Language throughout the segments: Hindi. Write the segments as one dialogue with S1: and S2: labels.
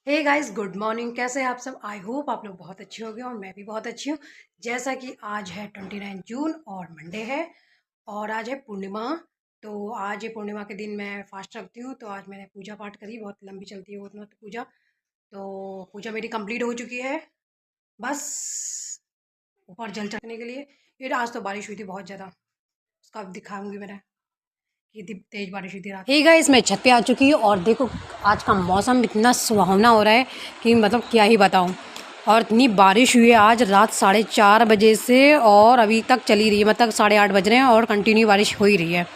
S1: Hey guys, good morning. कैसे हैं आप सब? आई होप आप लोग बहुत अच्छे होंगे और मैं भी बहुत अच्छी हूँ। जैसा कि आज है 29 जून और मंडे है और आज है पूर्णिमा। तो आज ये पूर्णिमा के दिन मैं फास्ट रखती हूँ, तो आज मैंने पूजा पाठ करी। बहुत लंबी चलती है वो तो पूजा। तो पूजा मेरी कंप्लीट हो चुकी है। बस ऊपर जल चढ़ने के लिए। फिर आज तो बारिश हुई थी बहुत ज़्यादा, उसका अब दिखाऊंगी मैंने कि तेज़ बारिश हुई थी रात। हे गाइस, मैं छत पे आ चुकी हूँ और देखो आज का मौसम इतना सुहावना हो रहा है कि मतलब क्या ही बताऊँ। और इतनी बारिश हुई है आज रात 4:30 बजे से और अभी तक चली रही है, मतलब 8:30 बज रहे हैं और कंटिन्यू बारिश हो ही रही है।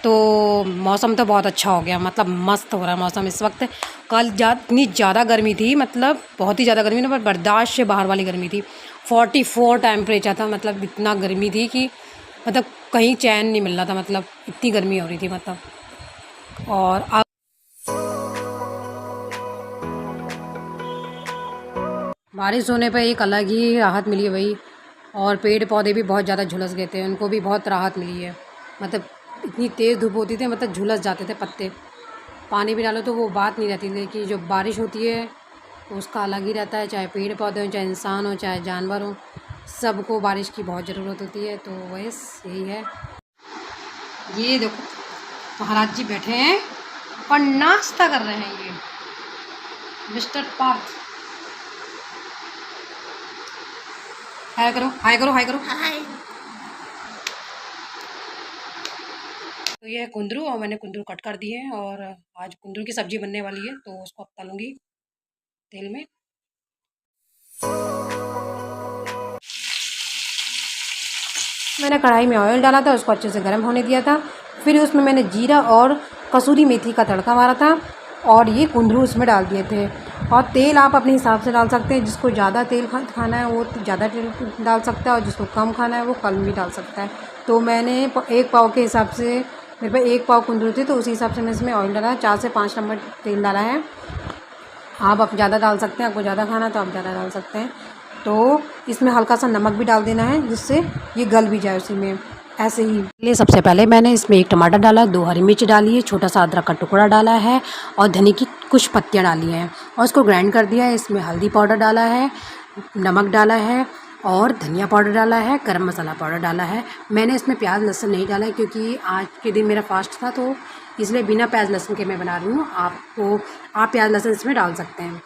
S1: तो मौसम तो बहुत अच्छा हो गया, मतलब मस्त हो रहा है मौसम इस वक्त। कल इतनी ज़्यादा गर्मी थी, मतलब बहुत ही ज़्यादा गर्मी थी, पर बर्दाश्त से बाहर वाली गर्मी थी। 44 टेम्परेचर था, मतलब इतना गर्मी थी कि मतलब कहीं चैन नहीं मिल रहा था, मतलब इतनी गर्मी हो रही थी मतलब। और अब बारिश होने पे एक अलग ही राहत मिली है भाई। और पेड़ पौधे भी बहुत ज़्यादा झुलस गए थे, उनको भी बहुत राहत मिली है। मतलब इतनी तेज़ धूप होती थी, मतलब झुलस जाते थे पत्ते। पानी भी डालो तो वो बात नहीं रहती थी कि जो बारिश होती है तो उसका अलग ही रहता है, चाहे पेड़ पौधे हों, चाहे इंसान हो, चाहे जानवर हो, सबको बारिश की बहुत ज़रूरत होती है। तो बस यही है। ये देखो महाराज जी बैठे हैं और नाश्ता कर रहे हैं। ये मिस्टर पार्थ। हाय करो, हाय करो, हाय करो।
S2: हाय।
S1: तो ये है कुंदरू और मैंने कुंदरू कट कर दिए हैं और आज कुंदरू की सब्जी बनने वाली है, तो उसको अब तलूंगी तेल में। मैंने कढ़ाई में ऑयल डाला था, उसको अच्छे से गर्म होने दिया था। फिर उसमें मैंने जीरा और कसूरी मेथी का तड़का मारा था और ये कुंदरू उसमें डाल दिए थे। और तेल आप अपने हिसाब से डाल सकते हैं, जिसको ज़्यादा तेल खाना है वो ज़्यादा तेल डाल सकता है और जिसको कम खाना है वो कम भी डाल सकता है। तो मैंने 1 पाव के हिसाब से, मेरे पास 1 पाव कुंदरू थे तो उसी हिसाब से मैं इसमें ऑयल डाला है। 4 से 5 चम्मच तेल डाला है। आप ज़्यादा डाल सकते हैं, आपको ज़्यादा खाना है तो आप ज़्यादा डाल सकते हैं। तो इसमें हल्का सा नमक भी डाल देना है, जिससे ये गल भी जाए उसी में। ऐसे ही ले सबसे पहले मैंने इसमें 1 टमाटर डाला, 2 हरी मिर्च डाली है, छोटा सा अदरक का टुकड़ा डाला है और धनिया की कुछ पत्तियाँ डाली हैं और उसको ग्राइंड कर दिया है। इसमें हल्दी पाउडर डाला है, नमक डाला है और धनिया पाउडर डाला है, गरम मसाला पाउडर डाला है। मैंने इसमें प्याज लहसुन नहीं डाला है क्योंकि आज के दिन मेरा फास्ट था, तो इसलिए बिना प्याज लहसुन के मैं बना रही हूँ। आप प्याज लहसुन इसमें डाल सकते हैं।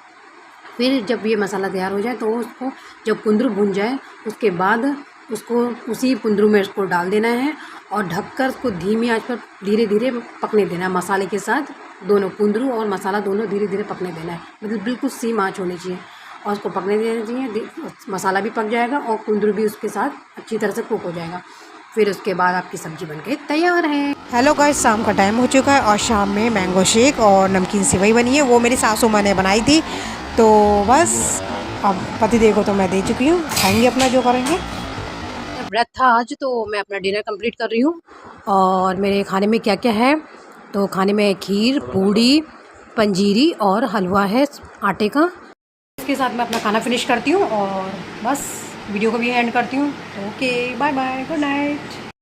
S1: फिर जब ये मसाला तैयार हो जाए तो उसको, जब कुंदरू भुन जाए उसके बाद उसको उसी कुंदरू में इसको डाल देना है और ढककर उसको धीमी आंच पर धीरे धीरे पकने देना है। मसाले के साथ दोनों, कुंदरू और मसाला दोनों धीरे धीरे पकने देना है, मतलब बिल्कुल सेम आंच होनी चाहिए और उसको पकने देना चाहिए। मसाला भी पक जाएगा और कुंदरू भी उसके साथ अच्छी तरह से कुक हो जाएगा। फिर उसके बाद आपकी सब्ज़ी बनके तैयार है।
S2: हेलो गाइस, शाम का टाइम हो चुका है और शाम में मैंगो शेक और नमकीन सेवई बनी है। वो मेरी सासू माँ ने बनाई थी। तो बस अब पतिदेव को तो मैं दे चुकी हूँ, खाएंगे अपना जो करेंगे।
S1: व्रत था आज, तो मैं अपना डिनर कंप्लीट कर रही हूँ। और मेरे खाने में क्या क्या है, तो खाने में खीर, पूड़ी, पंजीरी और हलवा है आटे का। इसके साथ मैं अपना खाना फिनिश करती हूँ और बस वीडियो को भी एंड करती हूँ। Okay, bye bye, good night.